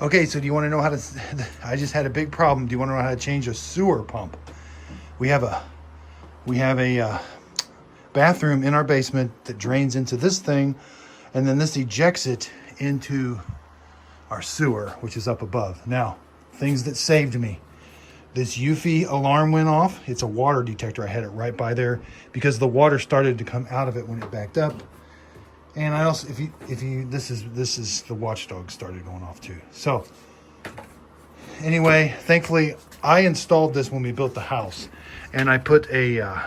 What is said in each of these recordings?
Okay, so do you want to know how to, I just had a big problem. Do you want to know how to change a sewer pump? We have a bathroom in our basement that drains into this thing, and then this ejects it into our sewer, which is up above. Now, things that saved me. This Eufy alarm went off. It's a water detector. I had it right by there because the water started to come out of it when it backed up. And I also, this is the watchdog started going off too. So anyway, thankfully I installed this when we built the house, and I put a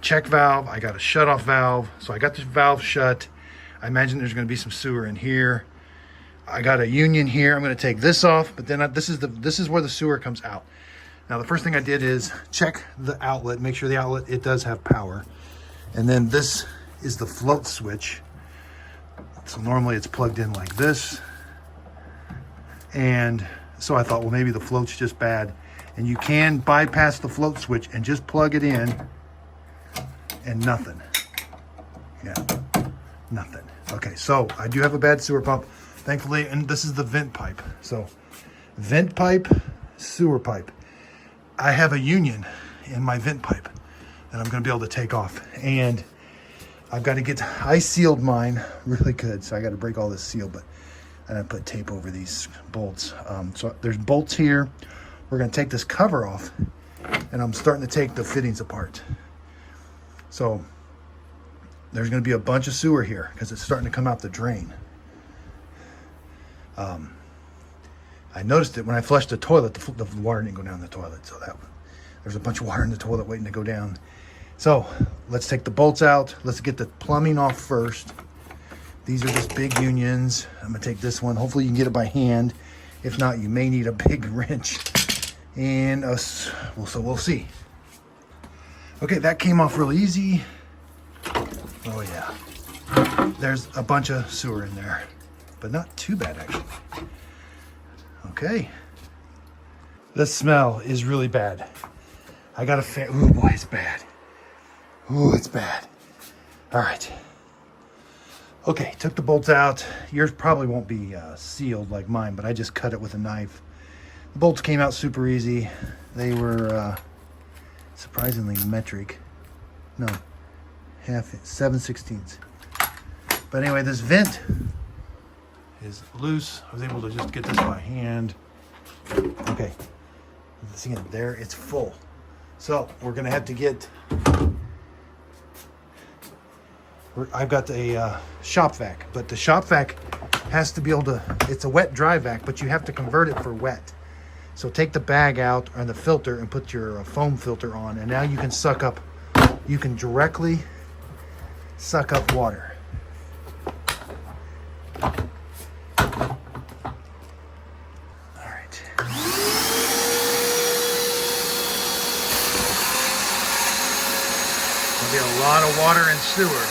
check valve. I got a shut-off valve, so I got this valve shut. I imagine there's going to be some sewer in here. I got a union here. I'm going to take this off, but then this is where the sewer comes out. Now the first thing I did is check the outlet, make sure the outlet, it does have power, and then this is the float switch. So normally it's plugged in like this. And so I thought, well, maybe the float's just bad. And you can bypass the float switch and just plug it in and nothing. Yeah, nothing. Okay, so I do have a bad sewer pump, thankfully, and this is the vent pipe. So vent pipe, sewer pipe. I have a union in my vent pipe that I'm gonna be able to take off. And I've got to get, I sealed mine really good, so I got to break all this seal, and I put tape over these bolts. So there's bolts here. We're going to take this cover off, and I'm starting to take the fittings apart. So there's going to be a bunch of sewer here because it's starting to come out the drain. I noticed it when I flushed the toilet, the water didn't go down the toilet, so there's a bunch of water in the toilet waiting to go down. So let's take the bolts out. Let's get the plumbing off first. These are just big unions. I'm gonna take this one. Hopefully you can get it by hand. If not, you may need a big wrench. And so we'll see. Okay, that came off real easy. Oh yeah. There's a bunch of sewer in there, but not too bad actually. Okay. The smell is really bad. I got a fan. Oh boy, it's bad. Oh, it's bad. All right. Okay, took the bolts out. Yours probably won't be sealed like mine, but I just cut it with a knife. The bolts came out super easy. They were surprisingly metric. No, 7/16. But anyway, this vent is loose. I was able to just get this by hand. Okay, see it there, it's full. So we're gonna have to get, I've got a shop vac, but the shop vac has to be able to, it's a wet dry vac, but you have to convert it for wet. So take the bag out or the filter and put your foam filter on, and now you can suck up, you can directly suck up water. All right. There'll be a lot of water and sewer.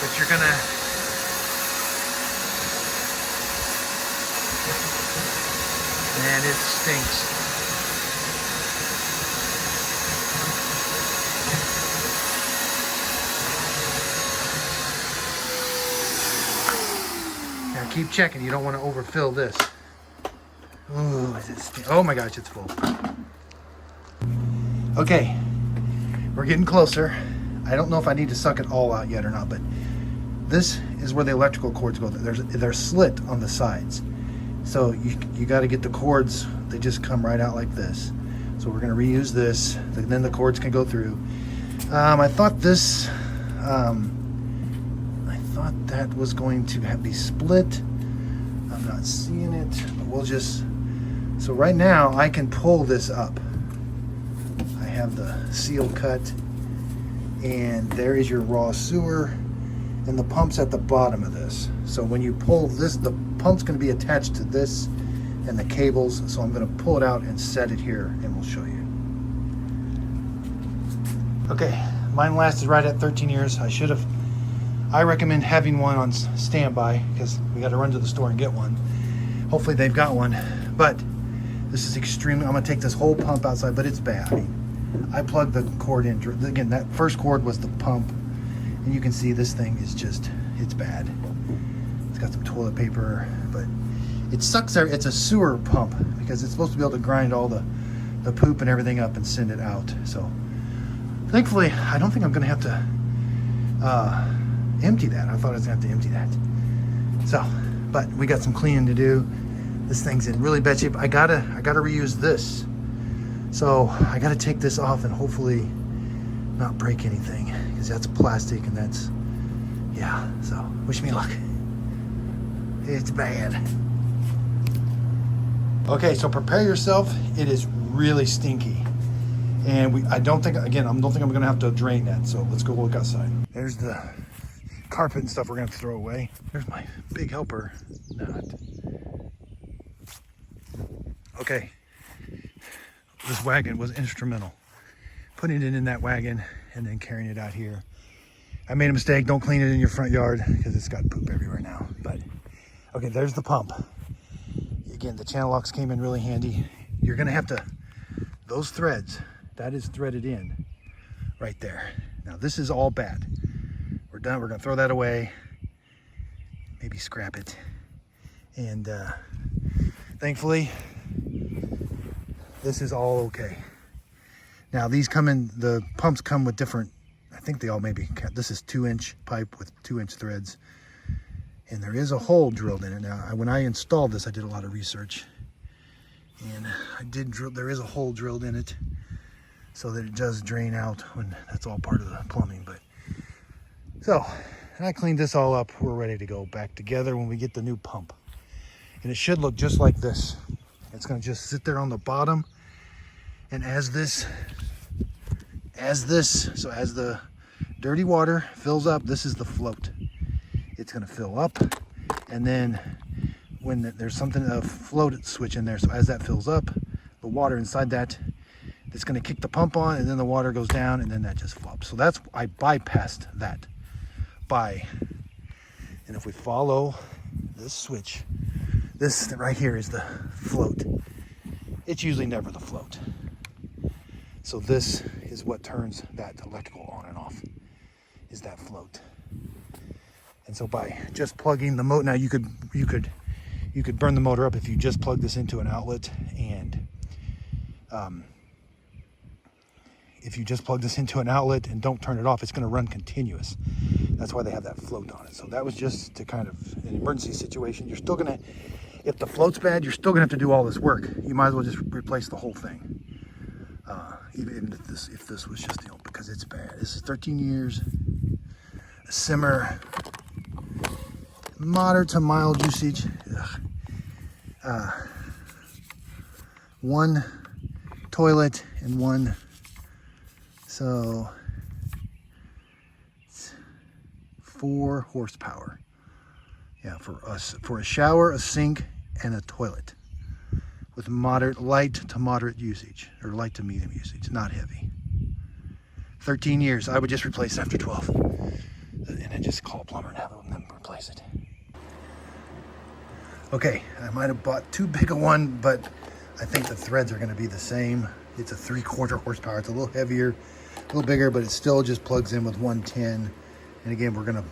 But you're gonna, man, it stinks. Now keep checking, you don't want to overfill this. Oh, is it oh my gosh, it's full. Okay, we're getting closer. I don't know if I need to suck it all out yet or not, but this is where the electrical cords go. They're slit on the sides. So you got to get the cords, they just come right out like this. So we're going to reuse this, then the cords can go through. I thought this, I thought that was going to be split. I'm not seeing it, but we'll just, so right now I can pull this up. I have the seal cut, and there is your raw sewer, and the pump's at the bottom of this. So when you pull this, the pump's going to be attached to this and the cables. So I'm going to pull it out and set it here, and we'll show you. Okay, mine lasted right at 13 years. I recommend having one on standby because we got to run to the store and get one. Hopefully they've got one, but this is extremely, I'm going to take this whole pump outside, but it's bad. I mean, I plugged the cord in. Again, that first cord was the pump, and you can see this thing is just, it's bad. It's got some toilet paper, but it sucks there. It's a sewer pump because it's supposed to be able to grind all the poop and everything up and send it out. So thankfully, I don't think I'm gonna have to empty that. I thought I was gonna have to empty that. So, but we got some cleaning to do. This thing's in really bad shape. I gotta reuse this. So I gotta take this off and hopefully not break anything, because that's plastic and that's, yeah, so wish me luck. It's bad. Okay, so prepare yourself. It is really stinky. And I don't think I'm gonna have to drain that. So let's go look outside. There's the carpet and stuff we're gonna have to throw away. There's my big helper nut. Okay, this wagon was instrumental. Putting it in that wagon and then carrying it out here. I made a mistake. Don't clean it in your front yard because it's got poop everywhere now. But okay, there's the pump. Again, the channel locks came in really handy. You're gonna have to, those threads, that is threaded in right there. Now this is all bad. We're done. We're gonna throw that away. Maybe scrap it. And thankfully, this is all okay. Now these come in, the pumps come with different, I think they all maybe, this is 2-inch pipe with 2-inch threads. And there is a hole drilled in it. Now, when I installed this, I did a lot of research. And I did drill, there is a hole drilled in it so that it does drain out when that's all part of the plumbing. But so, and I cleaned this all up. We're ready to go back together when we get the new pump. And it should look just like this. It's gonna just sit there on the bottom. And as the dirty water fills up, this is the float. It's gonna fill up, and then when there's something, a float switch in there, so as that fills up, the water inside that, it's gonna kick the pump on, and then the water goes down, and then that just flops. So that's, I bypassed that and if we follow this switch, this right here is the float. It's usually never the float. So this is what turns that electrical on and off, is that float. And so by just plugging the motor, now you could burn the motor up if you just plug this into an outlet, and if you just plug this into an outlet and don't turn it off, it's going to run continuous. That's why they have that float on it. So that was just to kind of an emergency situation. You're still going to, if the float's bad, you're still going to have to do all this work. You might as well just replace the whole thing. Even if this was just, because it's bad. This is 13 years, a simmer, moderate to mild usage. One toilet and one, so 4 horsepower. Yeah, for us, for a shower, a sink, and a toilet. With light to moderate usage, or light to medium usage, not heavy. 13 years, I would just replace after 12. And then just call a plumber and have them replace it. Okay, I might have bought too big a one, but I think the threads are gonna be the same. It's a 3/4 horsepower. It's a little heavier, a little bigger, but it still just plugs in with 110. And again, we're gonna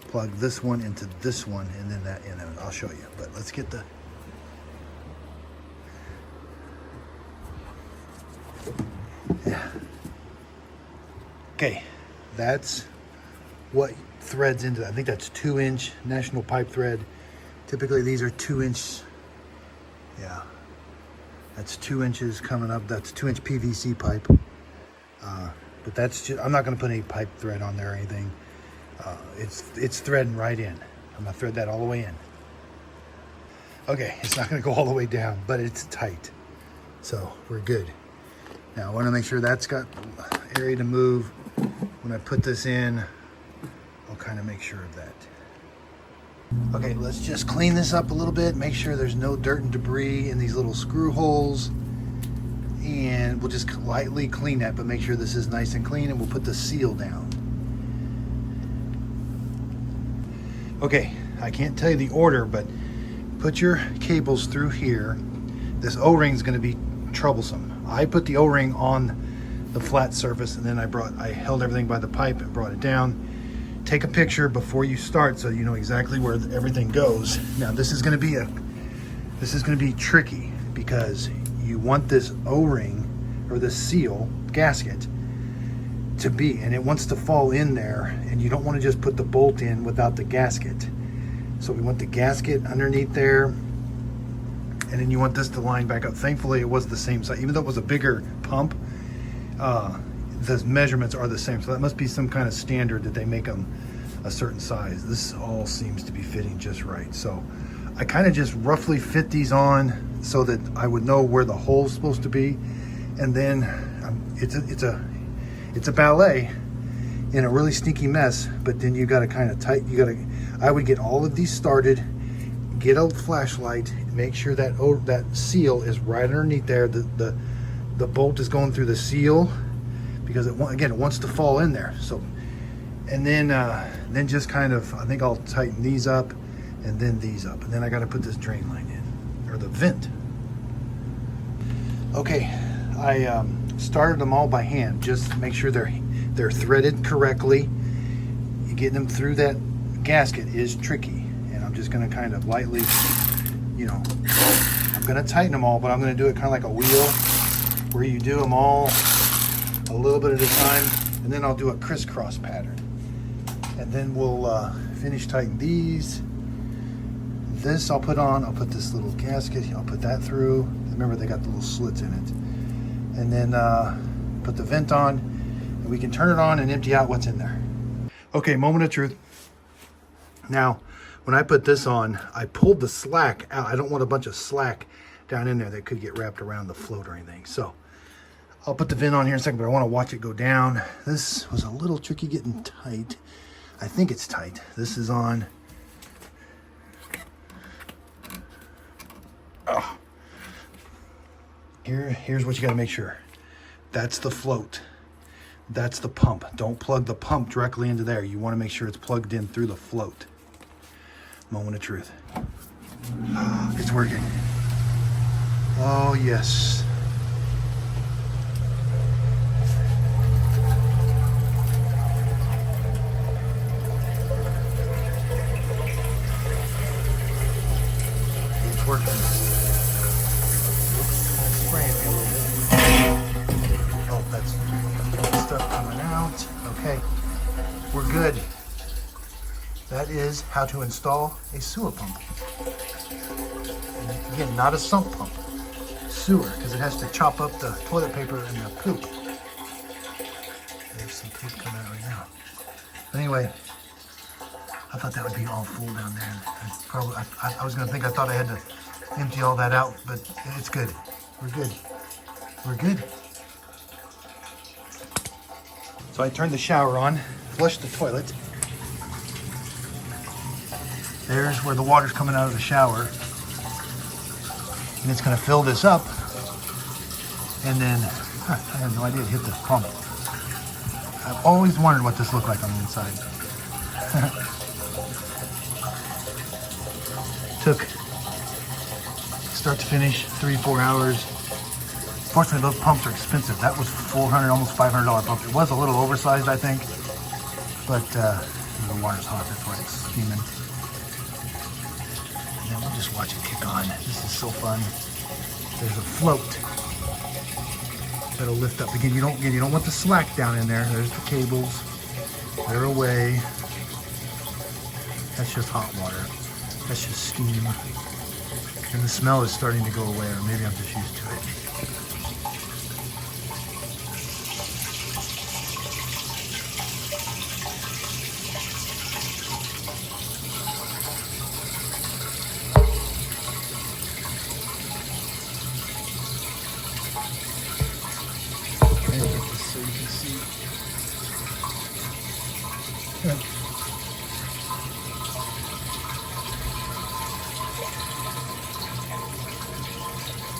plug this one into this one and then that in, and I'll show you. But let's get the, yeah. Okay, that's what threads into that. I think that's 2-inch national pipe thread. Typically these are 2-inch, yeah. That's 2 inches coming up. That's 2-inch PVC pipe. But that's just, I'm not gonna put any pipe thread on there or anything. It's threading right in. I'm gonna thread that all the way in. Okay, it's not gonna go all the way down, but it's tight. So we're good. Now I wanna make sure that's got area to move. When I put this in, I'll kind of make sure of that. Okay, let's just clean this up a little bit, make sure there's no dirt and debris in these little screw holes. And we'll just lightly clean that, but make sure this is nice and clean, and we'll put the seal down. Okay, I can't tell you the order, but put your cables through here. This O-ring is going to be troublesome. I put the O-ring on the flat surface, and then I held everything by the pipe and brought it down. take a picture before you start so you know exactly where everything goes. Now this is going to be tricky because you want this O-ring or this seal gasket to be, and it wants to fall in there, and you don't want to just put the bolt in without the gasket. So we want the gasket underneath there, and then you want this to line back up. Thankfully it was the same size, even though it was a bigger pump. The measurements are the same, so that must be some kind of standard that they make them a certain size. This all seems to be fitting just right. So I kind of just roughly fit these on so that I would know where the hole's supposed to be, and then it's a ballet in a really stinky mess. But then you got to kind of I would get all of these started, get a flashlight, make sure that that seal is right underneath there. The bolt is going through the seal because it wants to fall in there. So, and then just kind of, I think I'll tighten these up and then these up, and then I got to put this drain line in, or the vent. Okay, I started them all by hand, just to make sure they're threaded correctly. Getting them through that gasket is tricky, and I'm just going to kind of lightly, I'm going to tighten them all, but I'm going to do it kind of like a wheel, where you do them all a little bit at a time, and then I'll do a crisscross pattern, and then we'll finish tighten these. This I'll put this little gasket, I'll put that through. Remember, they got the little slits in it, and then put the vent on, and we can turn it on and empty out what's in there. Okay, moment of truth. Now, when I put this on, I pulled the slack out. I don't want a bunch of slack down in there that could get wrapped around the float or anything. So I'll put the vent on here in a second, but I want to watch it go down. This was a little tricky getting tight. I think it's tight. This is on. Oh. Here's what you got to make sure. That's the float. That's the pump. Don't plug the pump directly into there. You want to make sure it's plugged in through the float. Moment of truth. It's working. Oh, yes. It's working. Oops, I'm spraying me a little bit. Oh, that's stuff coming out. Okay, we're good. That is how to install a sewer pump. And again, not a sump pump. Sewer, because it has to chop up the toilet paper and the poop. There's some poop coming out right now. But anyway, I thought that would be all full down there. I was going to think I thought I had to empty all that out, but it's good. We're good. We're good. So I turned the shower on, flushed the toilet. There's where the water's coming out of the shower. And it's going to fill this up. And then, I have no idea, it hit the pump. I've always wondered what this looked like on the inside. Took, start to finish, 3-4 hours. Fortunately, those pumps are expensive. That was $400, almost $500 pump. It was a little oversized, I think. But the water's hot, that's why it's steaming. And then we'll just watch it kick on. This is so fun. There's a float that'll lift up. Again, you don't want the slack down in there. There's the cables. They're away. That's just hot water. That's just steam. And the smell is starting to go away, or maybe I'm just used to it. So you can see.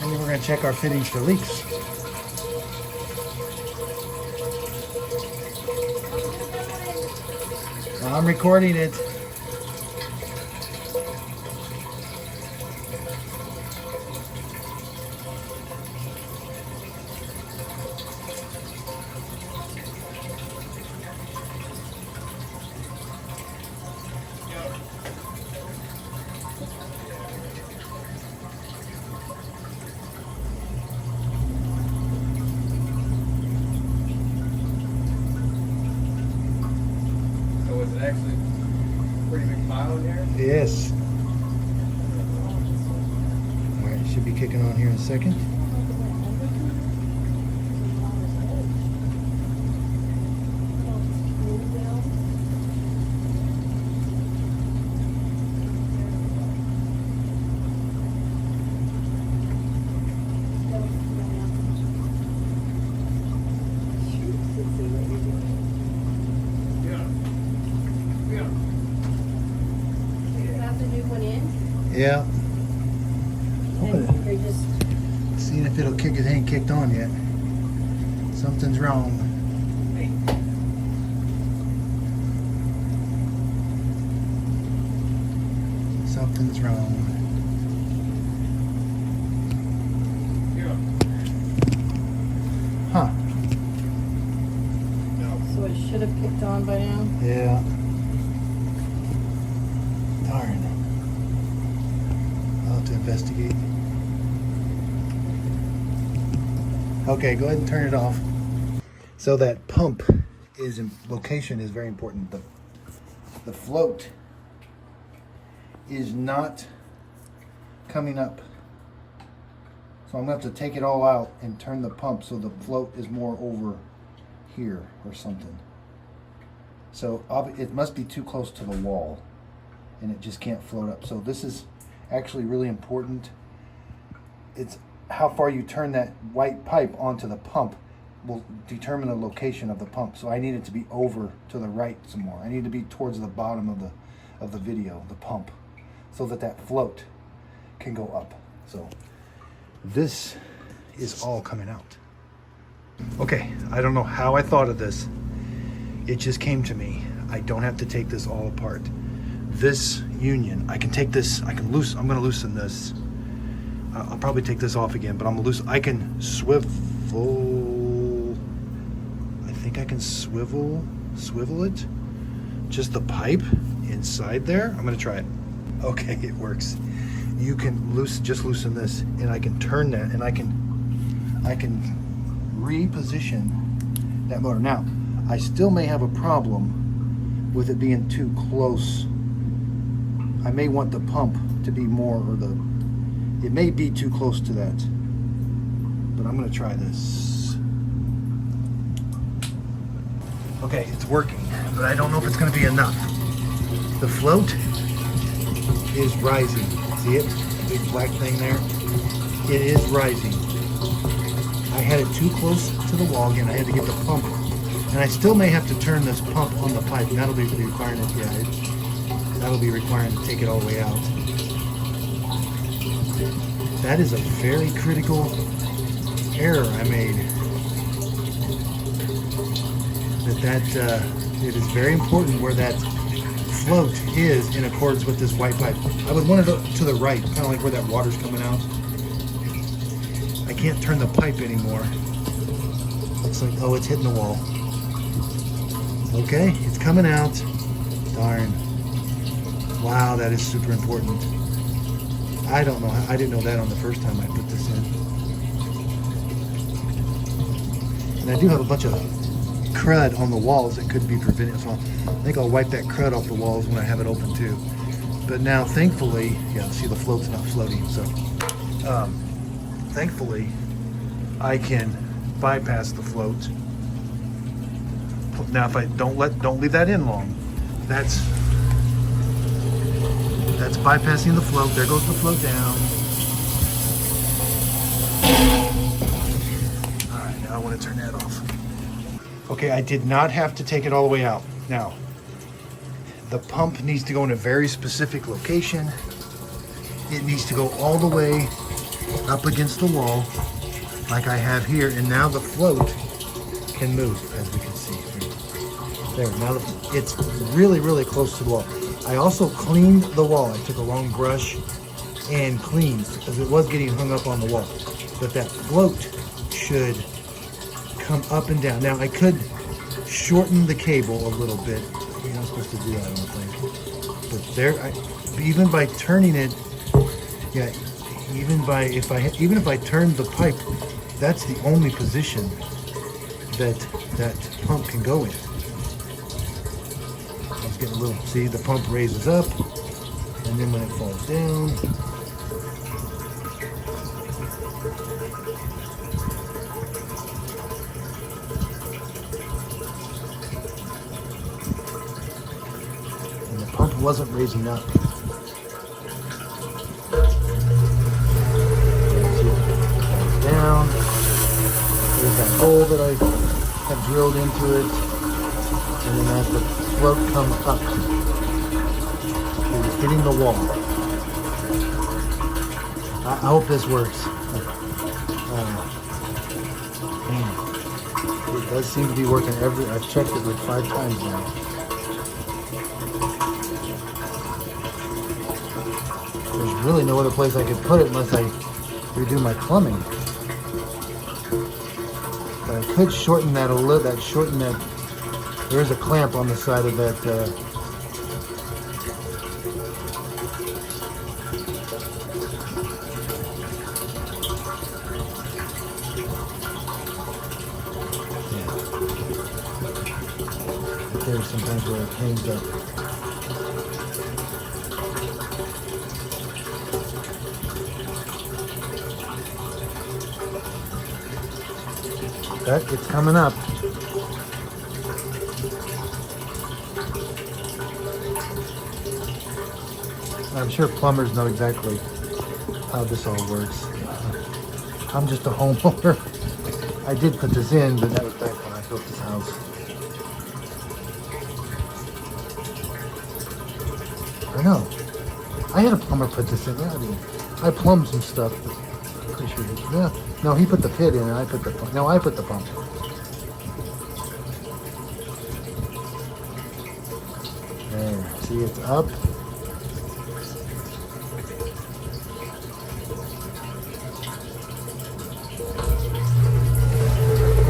And then we're going to check our fittings for leaks. I'm recording it. Yes. All right, it should be kicking on here in a second. Yeah. You're just Seeing if it'll kick. It ain't kicked on yet. Something's wrong. Something's wrong. Huh. so it should have kicked on by now. Yeah. Darn. I'll have to investigate. Okay, go ahead and turn it off. So that pump location is very important. The float is not coming up. So I'm gonna have to take it all out and turn the pump so the float is more over here or something. So it must be too close to the wall and it just can't float up. So this is actually really important. It's how far you turn that white pipe onto the pump will determine the location of the pump. So I need it to be over to the right some more. I need to be towards the bottom of the video, the pump, so that float can go up. So this is all coming out. Okay, I don't know how I thought of this. It just came to me. I don't have to take this all apart. This union, I can take this, I'm gonna loosen this. I'll probably take this off again, but I can swivel. I think I can swivel it. Just the pipe inside there. I'm gonna try it. Okay, it works. You can just loosen this, and I can turn that, and I can reposition that motor. Now, I still may have a problem with it being too close. I may want the pump to be more, it may be too close to that, but I'm gonna try this. Okay, it's working, but I don't know if it's gonna be enough. The float is rising. See it? The big black thing there? It is rising. I had it too close to the wall again. I had to get the pump, and I still may have to turn this pump on the pipe, and that'll be requiring it, that'll be requiring to take it all the way out. That is a very critical error I made. It is very important where that float is in accordance with this white pipe. I would want it to the right, kind of like where that water's coming out. I can't turn the pipe anymore. Looks like, oh, it's hitting the wall. Okay, it's coming out. Darn. Wow, that is super important. I don't know. I didn't know that on the first time I put this in. And I do have a bunch of crud on the walls that could be prevented. So I think I'll wipe that crud off the walls when I have it open too. But now, thankfully, yeah, see the float's not floating. So, thankfully, I can bypass the float. Now, if I don't leave that in long, that's bypassing the float. There goes the float down. All right, now I want to turn that off. Okay, I did not have to take it all the way out. Now, the pump needs to go in a very specific location. It needs to go all the way up against the wall, like I have here, and now the float can move, as we can see. There, now it's really, really close to the wall. I also cleaned the wall. I took a long brush and cleaned, because it was getting hung up on the wall. But that float should come up and down. Now, I could shorten the cable a little bit. You're not supposed to do that, I don't think. But there, even by turning it, yeah, even if I turn the pipe, that's the only position that pump can go in. I was getting a little, see, the pump raises up, And then when it falls down, and the pump wasn't raising up. Down. There's that hole that I have drilled into it, and then as the float comes up, it's hitting the wall. I hope this works. Man, it does seem to be working I've checked it like 5 times now. There's really no other place I could put it unless I redo my plumbing. But I could shorten that a little. There's a clamp on the side of that. There's sometimes where it hangs up. But it's coming up. I'm sure plumbers know exactly how this all works. I'm just a homeowner. I did put this in, but that was back when I built this house. I know. I had a plumber put this in. I plumbed some stuff. Pretty sure no, he put the pit in and I put the pump. No, I put the pump. There, see, it's up.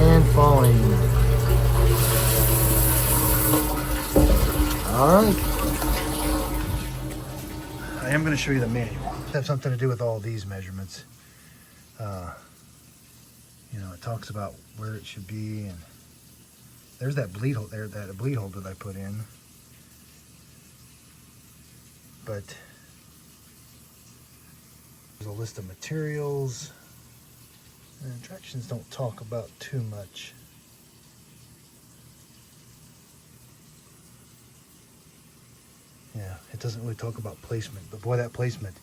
And falling. All right. I am going to show you the manual. It has something to do with all these measurements. You know, it talks about where it should be, and there's that bleed hole there, that bleed hole that I put in. But there's a list of materials, and directions don't talk about too much. Yeah, it doesn't really talk about placement, but boy, that placement.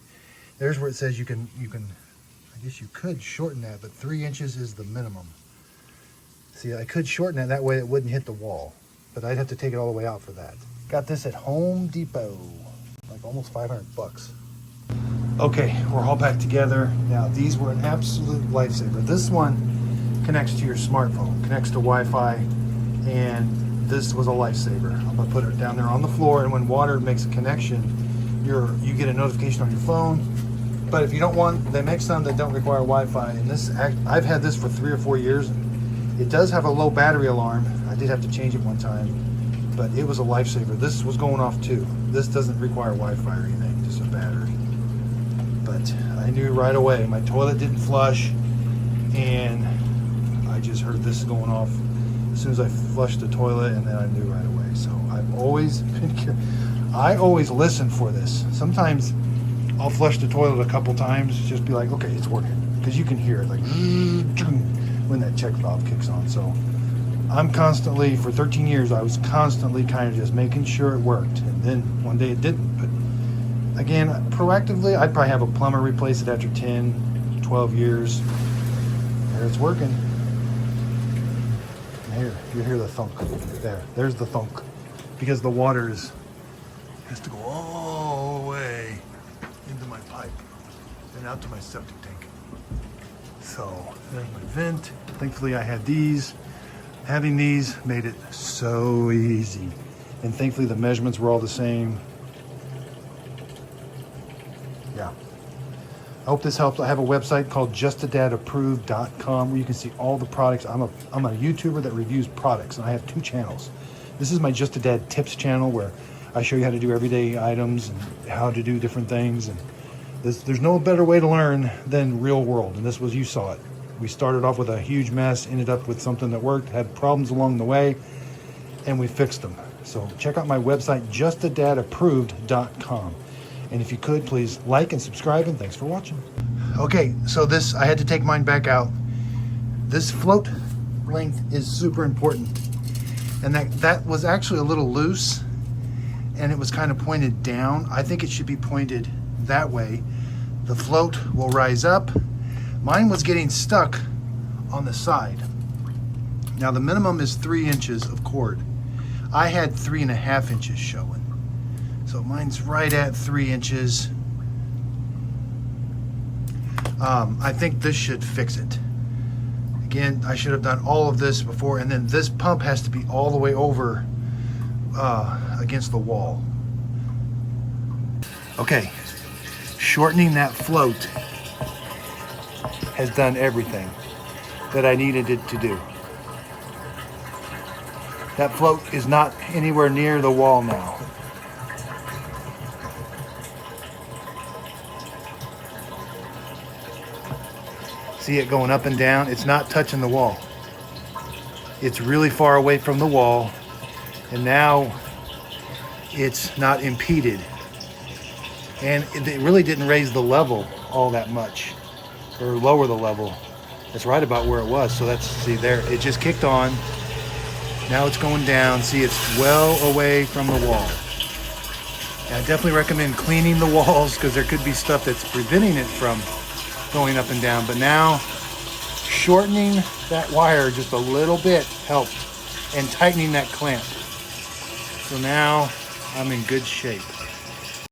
There's where it says you can, I guess you could shorten that, but 3 inches is the minimum. See, I could shorten that way it wouldn't hit the wall, but I'd have to take it all the way out for that. Got this at Home Depot, like almost 500 bucks. Okay, we're all back together. Now, these were an absolute lifesaver. This one connects to your smartphone, connects to Wi-Fi, and this was a lifesaver. I'm gonna put it down there on the floor, and when water makes a connection, you get a notification on your phone. But if you don't want, they make some that don't require Wi-Fi, and I've had this for 3 or 4 years. It does have a low battery alarm. I did have to change it one time, but it was a lifesaver. This was going off too. This doesn't require Wi-Fi or anything, just a battery. But I knew right away. My toilet didn't flush, and I just heard this going off as soon as I flushed the toilet, and then I knew right away. So I've always been, I always listen for this. Sometimes I'll flush the toilet a couple times, just be like, okay, it's working. Because you can hear it, like, when that check valve kicks on. So I'm constantly, for 13 years, I was constantly kind of just making sure it worked. And then one day it didn't. But again, proactively, I'd probably have a plumber replace it after 10, 12 years. And it's working. And here, you hear the thunk. There's the thunk. Because the water has to go all the way into my pipe and out to my septic tank. So there's my vent. Thankfully I had these. Having these made it so easy. And thankfully the measurements were all the same. Yeah. I hope this helps. I have a website called justadadapproved.com where you can see all the products. I'm a YouTuber that reviews products, and I have 2 channels. This is my Just a Dad Tips channel where I show you how to do everyday items and how to do different things. And there's no better way to learn than real world. And this was, you saw it. We started off with a huge mess, ended up with something that worked, had problems along the way, and we fixed them. So check out my website, justadadapproved.com. And if you could, please like and subscribe, and thanks for watching. Okay, so this, I had to take mine back out. This float length is super important. And that was actually a little loose, and it was kind of pointed down. I think it should be pointed that way. The float will rise up. Mine was getting stuck on the side. Now the minimum is 3 inches of cord. I had 3.5 inches showing. So mine's right at 3 inches. I think this should fix it. Again, I should have done all of this before, and then this pump has to be all the way over against the wall. Okay, shortening that float has done everything that I needed it to do. That float is not anywhere near the wall now. See it going up and down? It's not touching the wall. It's really far away from the wall, and now it's not impeded. And it really didn't raise the level all that much, or lower the level. It's right about where it was. So that's, see there, it just kicked on. Now it's going down. See, it's well away from the wall. And I definitely recommend cleaning the walls, because there could be stuff that's preventing it from going up and down. But now shortening that wire just a little bit helped, and tightening that clamp. So now I'm in good shape.